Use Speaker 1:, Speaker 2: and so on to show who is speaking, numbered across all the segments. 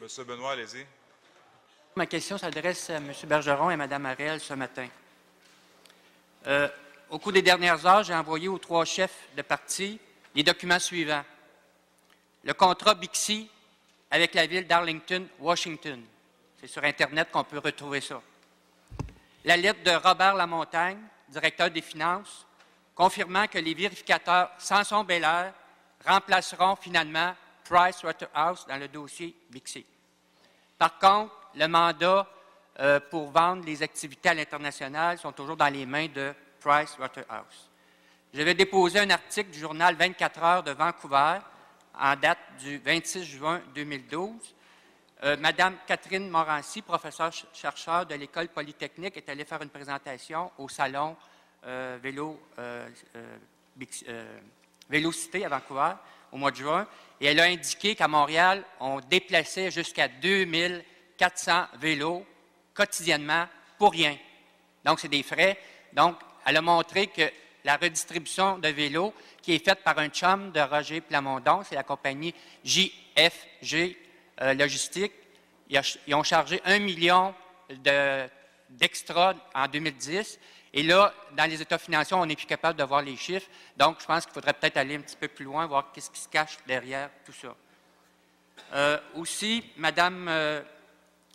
Speaker 1: Monsieur Benoît, allez-y.
Speaker 2: Ma question s'adresse à M. Bergeron et à Mme Harel ce matin. Au cours des dernières heures, j'ai envoyé aux 3 chefs de parti les documents suivants. Le contrat Bixi avec la ville d'Arlington, Washington. C'est sur Internet qu'on peut retrouver ça. La lettre de Robert Lamontagne, directeur des finances, confirmant que les vérificateurs Samson Belair remplaceront finalement Pricewaterhouse dans le dossier Bixi. Par contre, le mandat pour vendre les activités à l'international sont toujours dans les mains de Pricewaterhouse. J'avais déposé un article du journal 24 heures de Vancouver en date du 26 juin 2012. Madame Catherine Morancy, professeure-chercheur de l'École polytechnique, est allée faire une présentation au salon Vélocité à Vancouver au mois de juin, et elle a indiqué qu'à Montréal, on déplaçait jusqu'à 2400 vélos quotidiennement pour rien. Donc, c'est des frais. Donc, elle a montré que la redistribution de vélos qui est faite par un chum de Roger Plamondon, c'est la compagnie JFG Logistique. Ils ont chargé 1 million d'extra en 2010. Et là, dans les états financiers, on n'est plus capable de voir les chiffres. Donc, je pense qu'il faudrait peut-être aller un petit peu plus loin, voir qu'est-ce qui se cache derrière tout ça. Aussi, Mme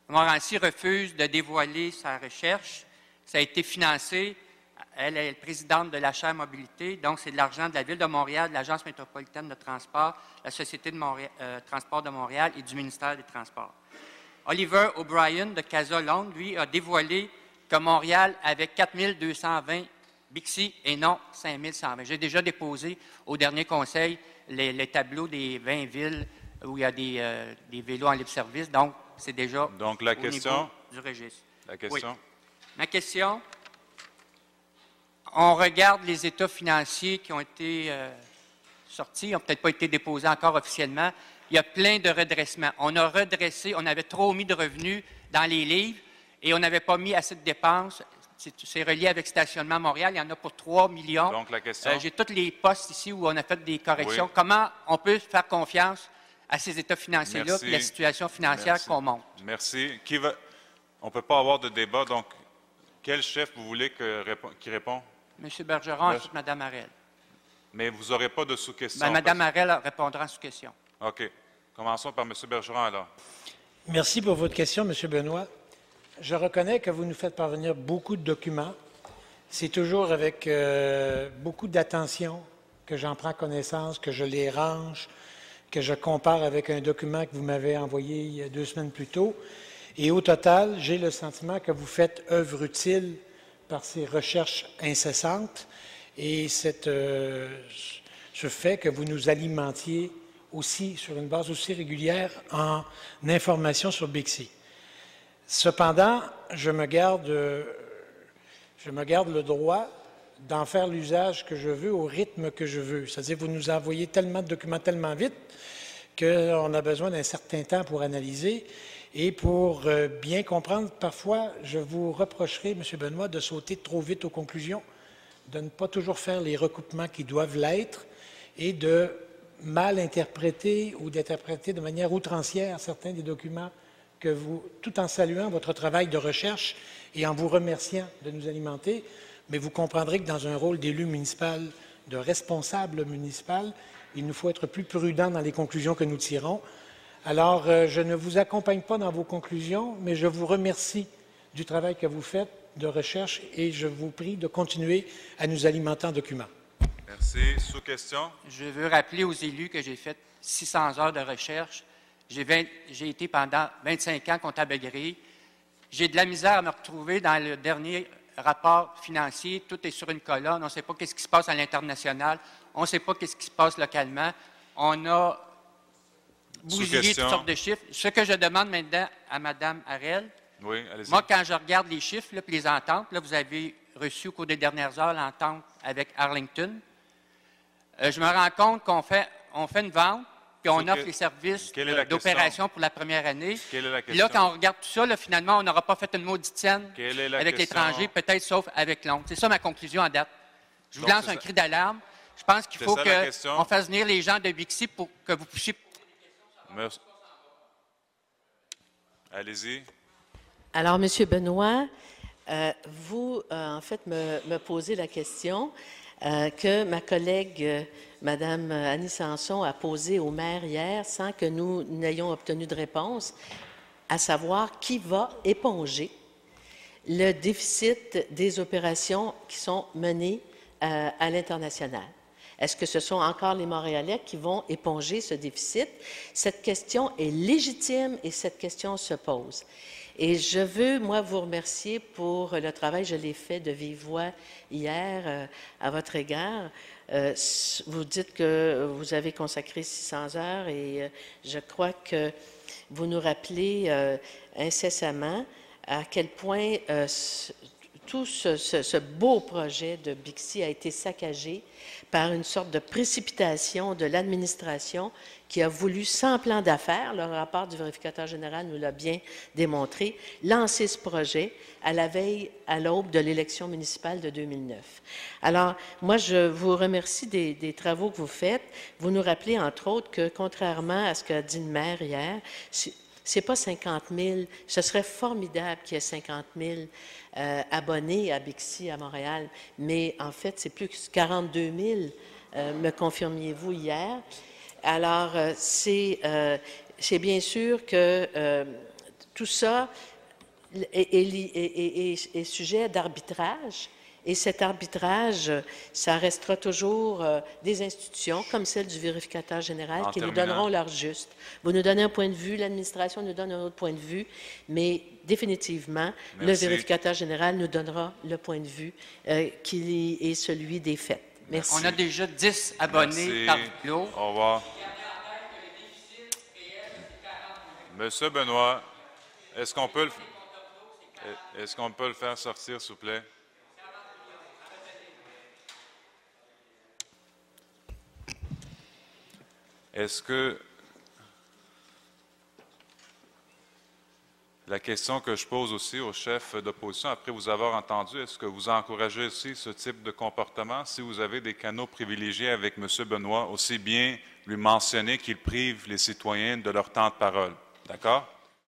Speaker 2: Morancy refuse de dévoiler sa recherche. Ça a été financé. Elle est présidente de la Chaire Mobilité, donc c'est de l'argent de la Ville de Montréal, de l'Agence métropolitaine de transport, la Société de transport de Montréal et du ministère des Transports. Oliver O'Brien de Casa Londres, lui, a dévoilé que Montréal avait 4220 Bixi et non 5120. J'ai déjà déposé au dernier conseil les tableaux des 20 villes où il y a des vélos en libre-service, donc c'est déjà
Speaker 1: donc, la question,
Speaker 2: au niveau du registre.
Speaker 1: La question?
Speaker 2: Oui. Ma question, on regarde les états financiers qui ont été sortis, ils n'ont peut-être pas été déposés encore officiellement. Il y a plein de redressements. On a redressé, on avait trop mis de revenus dans les livres et on n'avait pas mis assez de dépenses. C'est relié avec Stationnement Montréal. Il y en a pour 3 millions.
Speaker 1: Donc, la question?
Speaker 2: J'ai tous les postes ici où on a fait des corrections.
Speaker 1: Oui.
Speaker 2: Comment on peut faire confiance à ces états financiers-là et la situation financière qu'on monte?
Speaker 1: Merci. On ne peut pas avoir de débat. Donc, quel chef vous voulez qui répond?
Speaker 2: M. Bergeron, ensuite Mme Harel.
Speaker 1: Mais vous n'aurez pas de sous-question.
Speaker 2: Mme Harel répondra en sous-question.
Speaker 1: OK. Commençons par M. Bergeron, alors.
Speaker 3: Merci pour votre question, M. Benoît. Je reconnais que vous nous faites parvenir beaucoup de documents. C'est toujours avec beaucoup d'attention que j'en prends connaissance, que je les range, que je compare avec un document que vous m'avez envoyé il y a 2 semaines plus tôt. Et au total, j'ai le sentiment que vous faites œuvre utile par ces recherches incessantes et ce fait que vous nous alimentiez aussi sur une base aussi régulière en information sur Bixi. Cependant, je me garde le droit d'en faire l'usage que je veux au rythme que je veux. C'est-à-dire, vous nous envoyez tellement de documents tellement vite qu'on a besoin d'un certain temps pour analyser. Et pour bien comprendre, parfois, je vous reprocherai, M. Benoît, de sauter trop vite aux conclusions, de ne pas toujours faire les recoupements qui doivent l'être et de mal interpréter ou d'interpréter de manière outrancière certains des documents que vous, tout en saluant votre travail de recherche et en vous remerciant de nous alimenter, mais vous comprendrez que dans un rôle d'élu municipal, de responsable municipal, il nous faut être plus prudent dans les conclusions que nous tirons. Alors, je ne vous accompagne pas dans vos conclusions, mais je vous remercie du travail que vous faites de recherche et je vous prie de continuer à nous alimenter en documents.
Speaker 1: Merci. Sous-question?
Speaker 2: Je veux rappeler aux élus que j'ai fait 600 heures de recherche. J'ai été pendant 25 ans comptable agréé. J'ai de la misère à me retrouver dans le dernier rapport financier. Tout est sur une colonne. On ne sait pas qu'est-ce qui se passe à l'international. On ne sait pas qu'est-ce qui se passe localement. On a bousillé toutes sortes de chiffres. Ce que je demande maintenant à Mme Harel,
Speaker 1: oui, allez-y.
Speaker 2: Moi, quand je regarde les chiffres et les ententes, là, vous avez reçu au cours des dernières heures l'entente avec Arlington. Je me rends compte qu'on fait une vente, puis on offre les services d'opération pour la première année.
Speaker 1: Quelle est la question?
Speaker 2: Puis là, quand on regarde tout ça, là, finalement, on n'aura pas fait une maudite scène avec l'étranger, peut-être sauf avec Londres. C'est ça ma conclusion à date. Je vous lance un cri d'alarme. Je pense qu'il faut qu'on fasse venir les gens de Bixi pour que vous puissiez...
Speaker 1: Allez-y.
Speaker 4: Alors, M. Benoît, vous, en fait, me posez la question que ma collègue, Mme Annie Sanson, a posée au maire hier sans que nous n'ayons obtenu de réponse, à savoir qui va éponger le déficit des opérations qui sont menées à l'international. Est-ce que ce sont encore les Montréalais qui vont éponger ce déficit? Cette question est légitime et cette question se pose. Et je veux, moi, vous remercier pour le travail, je l'ai fait de vive voix hier à votre égard. Vous dites que vous avez consacré 600 heures et je crois que vous nous rappelez incessamment à quel point tout ce beau projet de Bixi a été saccagé par une sorte de précipitation de l'administration qui a voulu, sans plan d'affaires, le rapport du vérificateur général nous l'a bien démontré, lancer ce projet à la veille, à l'aube de l'élection municipale de 2009. Alors, moi, je vous remercie des travaux que vous faites. Vous nous rappelez, entre autres, que contrairement à ce qu'a dit le maire hier, c'est pas 50 000, ce serait formidable qu'il y ait 50 000 abonnés à Bixi à Montréal, mais en fait, c'est plus que 42 000, me confirmiez-vous hier. Alors, c'est bien sûr que tout ça est sujet d'arbitrage. Et cet arbitrage, ça restera toujours des institutions comme celle du vérificateur général qui nous donneront leur juste. Vous nous donnez un point de vue, l'administration nous donne un autre point de vue, mais définitivement, le vérificateur général nous donnera le point de vue qui est celui des faits. Merci.
Speaker 2: On a déjà 10 abonnés par lot.
Speaker 1: Au revoir. Monsieur Benoît, est-ce qu'on peut le faire sortir, s'il vous plaît? Est-ce que la question que je pose aussi au chef d'opposition, après vous avoir entendu, est-ce que vous encouragez aussi ce type de comportement? Si vous avez des canaux privilégiés avec M. Benoît, aussi bien lui mentionner qu'il prive les citoyens de leur temps de parole. D'accord?